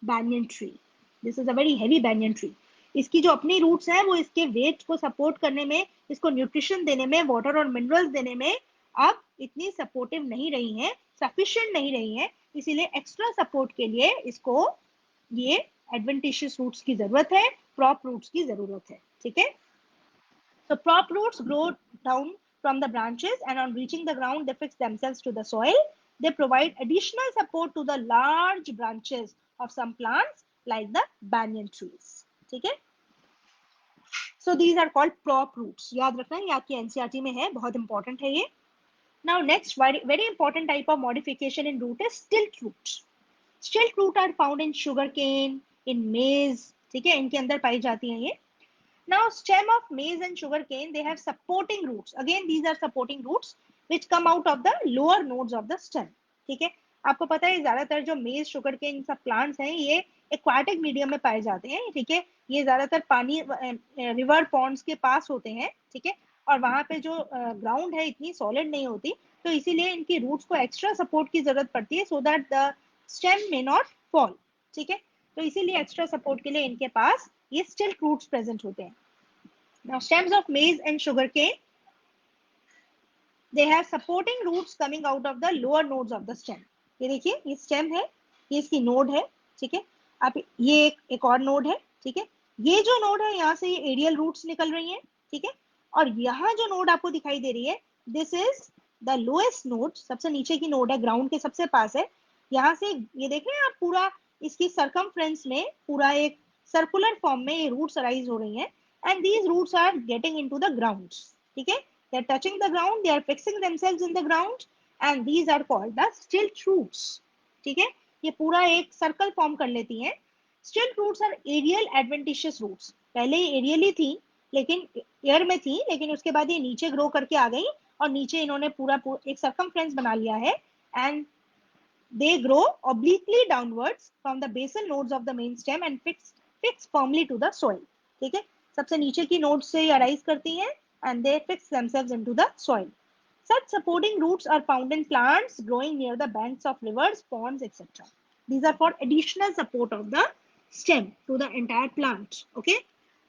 banyan tree. This is a very heavy banyan tree. इसकी जो अपनी रूट्स हैं वो इसके वेट को सपोर्ट करने में, इसको न्यूट्रिशन देने में, वाटर और मिनरल्स देने में अब इतनी सपोर्टिव नहीं रही हैं, सफिशिएंट नहीं रही हैं, इसीलिए एक्स्ट्रा सपोर्ट के लिए इसको ये एडवेंटिशियस रूट्स की जरूरत है, प्रॉप रूट्स की जरूरत है। ठीक है, so prop roots grow down from the branches and on reaching the ground they fix themselves to the soil. They provide additional support to the large branches of some plants like the banyan trees. ठीक है, so these are called prop roots. याद रखना, ये आपकी एनसीईआरटी में है, बहुत इंपॉर्टेंट है ये। Now next very important type of modification in root is stilt roots. Stilt root are found in sugarcane, in maize. ठीक है, इनके अंदर पाई जाती हैं ये। Now stem of maize and sugarcane, they have supporting roots. Again these are supporting roots which come out of the lower nodes of the stem. ठीक है, आपको पता है ज्यादातर जो मेज, सुगरकेन सब प्लांट्स हैं ये एक्वाटिक मीडियम में पाए जाते हैं। ठीक है, ये ज्यादातर पानी रिवर पॉन्ड्स के पास होते हैं। ठीक है, और वहां पे जो ग्राउंड है इतनी सॉलिड नहीं होती, तो इसीलिए इनकी रूट्स को एक्स्ट्रा सपोर्ट की जरूरत पड़ती है so that the stem may not fall. ठीक है, तो इसीलिए एक्स्ट्रा सपोर्ट के लिए इनके पास ये स्टिल्ट रूट्स प्रेजेंट होते हैं। Now stems of maize and sugarcane, they have supporting roots coming out of the lower nodes of the stem। ये देखिए, ये स्टेम है, ये इसकी नोड है। ठीक है, अब ये एक और नोड है। ठीक है, ये जो नोड है यहाँ से ये एरियल रूट्स निकल रही हैं। ठीक है, और यहाँ जो नोड आपको दिखाई दे रही है, this is the lowest node, सबसे नीचे की नोड है, ग्राउंड के सबसे पास है। यहाँ से ये देख रहे हैं आप, पूरा इसकी सरकमफ्रेंस में पूरा एक सर्कुलर फॉर्म में ये रूट्स अराइज हो रही हैं, and these roots are getting into the ground. ठीक है, they are touching the ground, they are fixing themselves in the ground, and these are called the stilt roots। ठीक है, ये पूरा एक सर्कल फॉर्म कर लेती हैं। stilt roots are aerial adventitious roots। पहले ये एरियल ही थी, लेकिन एयर में थी, लेकिन उसके बाद ये नीचे ग्रो करके आ गई और नीचे इन्होंने पूरा एक सर्कमफ्रेंस बना लिया है, and they grow obliquely downwards from the basal nodes of the main stem and fix firmly to the soil। ठीक है, सबसे नीचे की नोड से अराइज करती हैं and they fix themselves into the soil। Such supporting roots are found in plants growing near the banks of rivers, ponds, etc। These are for additional support of the stem to the entire plant। Okay,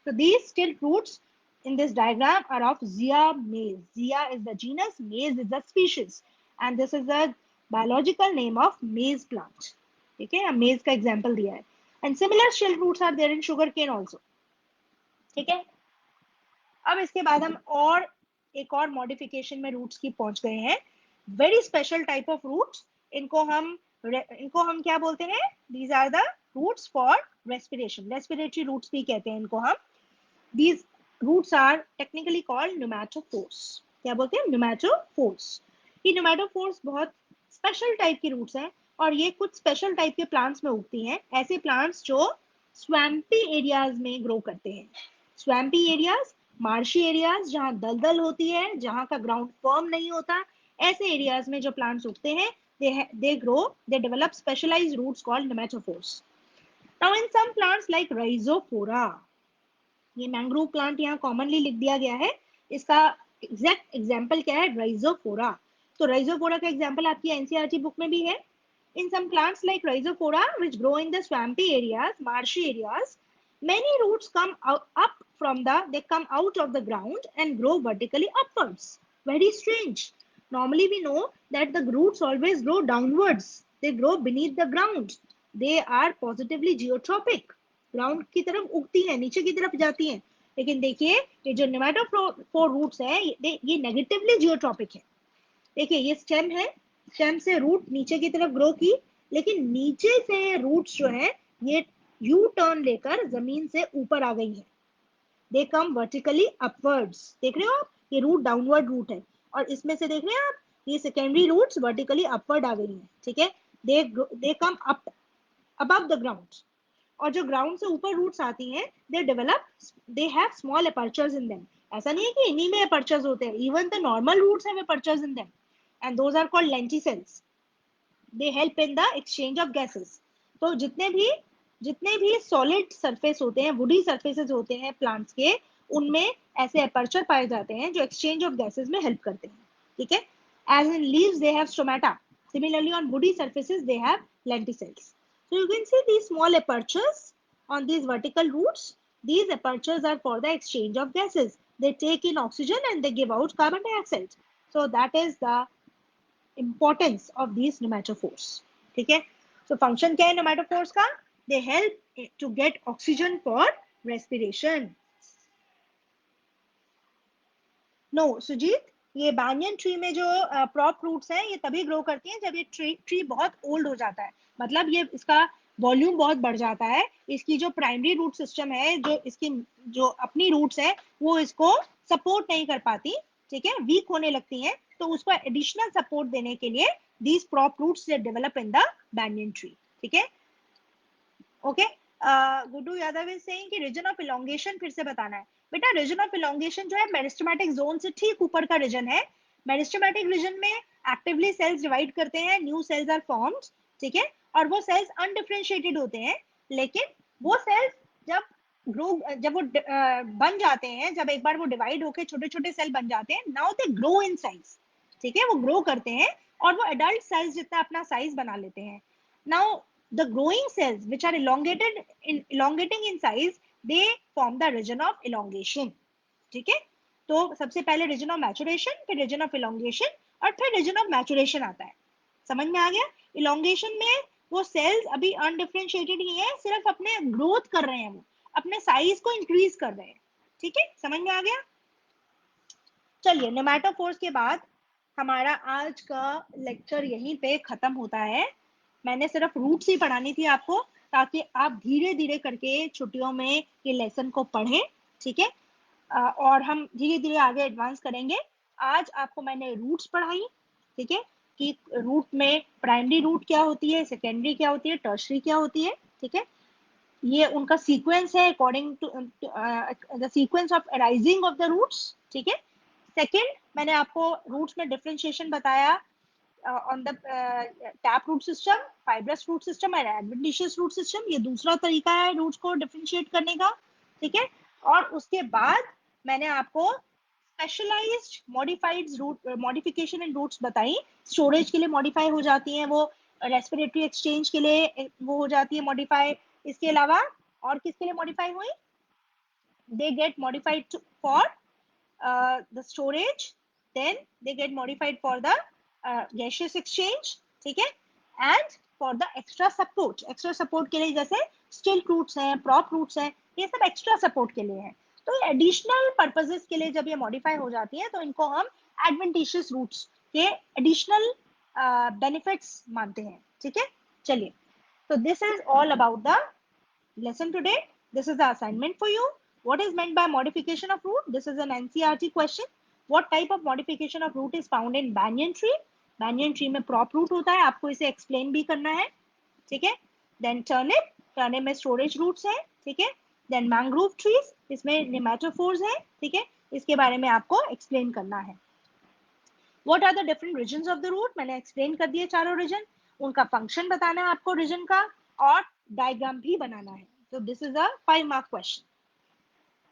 so these stilt roots in this diagram are of Zea mays। Zea is the genus, maize is the species, and this is the biological name of maize plant। ठीक है, maize का example दिया है, and similar stilt roots are there in sugarcane also। ठीक है, अब इसके बाद हम और एक और मॉडिफिकेशन में रूट्स की पहुंच गए हैं, very special type of roots. इनको हम क्या बोलते हैं, these are the roots for respiration, respiratory roots भी कहते हैं इनको हम। These roots are technically called pneumatophores. क्या बोलते हैं, न्यूमैटोफोर्स। ये न्यूमैटोफोर्स बहुत स्पेशल टाइप की रूट्स हैं, और ये कुछ स्पेशल टाइप के प्लांट्स में उगती हैं, ऐसे प्लांट्स जो स्वैम्पी एरियाज में ग्रो करते हैं। स्वैम्पी एरियाज, मार्शी एरियाज जहां दलदल होती है, जहां का ग्राउंड फर्म नहीं होता, ऐसे एरियाज में जो प्लांट्स उगते हैं, they develop specialized roots called nematophores। Now in some plants like rhizophora, ये मैंग्रोव प्लांट यहाँ कॉमनली लिख दिया गया है, इसका एग्जैक्ट एग्जांपल क्या है, राइजोफोरा। तो राइजोफोरा का एग्जांपल आपकी एनसीईआरटी बुक में भी है। In some plants like Rhizophora which grow in the swampy areas, marshy areas, many roots come up from they come out of the ground and grow vertically upwards। Very strange, normally we know that the roots always grow downwards, they grow beneath the ground, they are positively geotropic, ground की तरफ उगती है, नीचे की तरफ जाती हैं। लेकिन देखिए, ये जो नेमेटोफोर रूट्स है, ये नेगेटिवली जियोट्रॉपिक है। देखिए, ये स्टेम है, स्टेम से रूट नीचे की तरफ ग्रो की, लेकिन नीचे से रूट्स जो है ये यू टर्न लेकर जमीन से ऊपर आ गई है। They come vertically upwards. देख रहे हो आप, ये रूट डाउनवर्ड रूट है, और इसमें से देख रहे हैं आप, ये सेकेंडरी रूट्स वर्टिकली अपवर्ड आ गई हैं। ठीक है, they come up above the ground, और जो ग्राउंड से ऊपर रूट्स आती हैं, they have small apertures in them. ऐसा नहीं है कि इन्हीं में अपर्चर्स होते हैं, even the normal roots have apertures in them, and those are called lenticels. They help in the exchange of gases. तो जितने भी सॉलिड सरफेस होते हैं, वुडी सरफेसेस होते हैं प्लांट्स के, उनमें ऐसे अपर्चर पाए जाते हैं जो एक्सचेंज ऑफ गैसेस में हेल्प करते हैं। ठीक है, as in leaves they have stomata, similarly on woody surfaces they have lenticels. So you can see these small apertures on these vertical roots. These apertures are for the exchange of gases. They take in oxygen and they give out carbon dioxide. So that is the importance of these nematophores। ठीक है, so function क्या है nematophores का? They help to get oxygen for respiration। No Sujit, ये banyan ट्री में जो प्रॉप रूट्स हैं, ये तभी ग्रो करती हैं जब ये ट्री बहुत ओल्ड हो जाता है, मतलब ये इसका वॉल्यूम बहुत बढ़ जाता है, इसकी जो प्राइमरी रूट सिस्टम है, जो इसकी जो अपनी रूट्स है, वो इसको सपोर्ट नहीं कर पाती। ठीक है, वीक होने लगती हैं, तो उसको एडिशनल सपोर्ट देने के लिए these prop roots develop in the banyan tree. ठीक है, okay. Guddu Yadav is saying कि रीजन ऑफ इलोंगेशन फिर से बताना है। बेटा, रीजन ऑफ इलोंगेशन जो है मेरिस्टेमेटिक जोन से ठीक ऊपर का रीजन है। मेरिस्टेमेटिक रीजन में एक्टिवली सेल्स डिवाइड करते हैं, न्यू सेल्स आर फॉर्म्ड। ठीक है, और वो सेल्स अनडिफरेंशिएटेड होते हैं, लेकिन वो सेल्स जब ग्रो, जब वो बन जाते हैं, जब एक बार वो डिवाइड होके छोटे छोटे सेल बन जाते हैं, now they grow in size, ठीक है, वो ग्रो करते हैं और वो एडल्ट साइज जितना अपना साइज बना लेते हैं. Now the growing cells which are elongating in size, they form the region of elongation. ठीक है, तो सबसे पहले रीजन ऑफ मैचुरेशन, फिर रीजन ऑफ इलोंगेशन, और फिर रीजन ऑफ मैचुरेशन आता है. समझ में आ गया? इलोंगेशन में वो सेल्स अभी अनडिफरेंशिएटेड ही है, सिर्फ अपने ग्रोथ कर रहे हैं, वो अपने साइज को इंक्रीज कर रहे हैं. ठीक है, समझ में आ गया? चलिए, नेमाटोफोर्स के बाद हमारा आज का लेक्चर यहीं पे खत्म होता है. मैंने सिर्फ रूट्स ही पढ़ानी थी आपको, ताकि आप धीरे धीरे करके छुट्टियों में ये लेसन को पढ़ें. ठीक है, और हम धीरे धीरे आगे एडवांस करेंगे. आज आपको मैंने रूट्स पढ़ाई, ठीक है, कि रूट में प्राइमरी रूट क्या होती है, सेकेंडरी क्या होती है, टर्शरी क्या होती है. ठीक है, ये उनका सीक्वेंस है according to the sequence of arising of the roots. ठीक है, सेकेंड मैंने आपको रूट्स में डिफरेंशिएशन बताया on the tap root system, fibrous root system और एडवेंटिशियस रूट सिस्टम. ये दूसरा तरीका है रूट्स को डिफरेंशिएट करने का. ठीक है, और उसके बाद मैंने आपको specialized modified root modification in roots बताई. स्टोरेज के लिए मॉडिफाई हो जाती हैं वो, रेस्पिरेटरी एक्सचेंज के लिए वो हो जाती है मॉडिफाई. इसके अलावा और किसके लिए मॉडिफाई हुई? They get modified for the storage, then they get modified for the gaseous exchange. ठीक है, and for the extra support के लिए जैसे स्टिल रूट्स हैं, प्रॉप रूट्स हैं, ये सब एक्स्ट्रा सपोर्ट के लिए हैं. तो ये एडिशनल पर्पसेस के लिए जब ये मॉडिफाई हो जाती है तो इनको हम एडवेंटिशियस रूट्स के एडिशनल बेनिफिट्स मानते हैं. ठीक है, चलिए, तो this is all about the lesson today. This is the assignment for you. What is meant by modification of root? This is an NCERT question. What type of modification of root is found in banyan tree? Banyan tree में prop root होता है, आपको इसे explain भी करना है. ठीक है, then turnip, turnip में storage roots है. ठीक है, then mangrove trees, इसमें nematophores है. ठीक है, इसके बारे में आपको explain करना है. What are the different regions of the root? मैंने explain कर दिए चारों region. उनका function बताना है आपको region का, और diagram भी बनाना है. So this is a 5-mark question.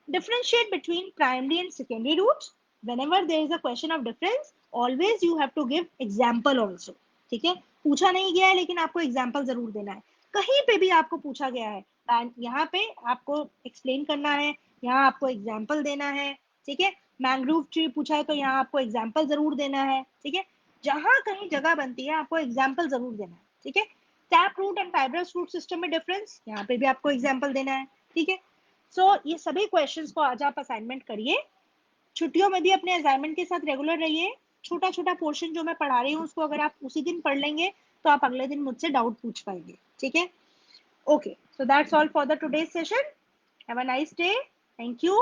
Differentiate between primary and secondary roots. Whenever there is a question of difference, always you have to give example also. ठीक है, पूछा नहीं गया है लेकिन आपको example जरूर देना है. कहीं पे भी आपको पूछा गया है, यहाँ पे आपको explain करना है, यहाँ आपको example देना है. ठीक है, मैंग्रोव ट्री पूछा है तो यहाँ आपको एग्जाम्पल जरूर देना है. ठीक है, जहां कहीं जगह बनती है आपको एग्जाम्पल जरूर देना है. ठीक है, tap root and fibrous root system में डिफरेंस, यहाँ पे भी आपको एग्जाम्पल देना है. ठीक है, सो ये सभी क्वेश्चंस को आज आप असाइनमेंट करिए. छुट्टियों में भी अपने असाइनमेंट के साथ रेगुलर रहिए. छोटा छोटा पोर्शन जो मैं पढ़ा रही हूँ उसको अगर आप उसी दिन पढ़ लेंगे तो आप अगले दिन मुझसे डाउट पूछ पाएंगे. ठीक है, okay, so that's all for the today's session. Have a nice day. Thank you.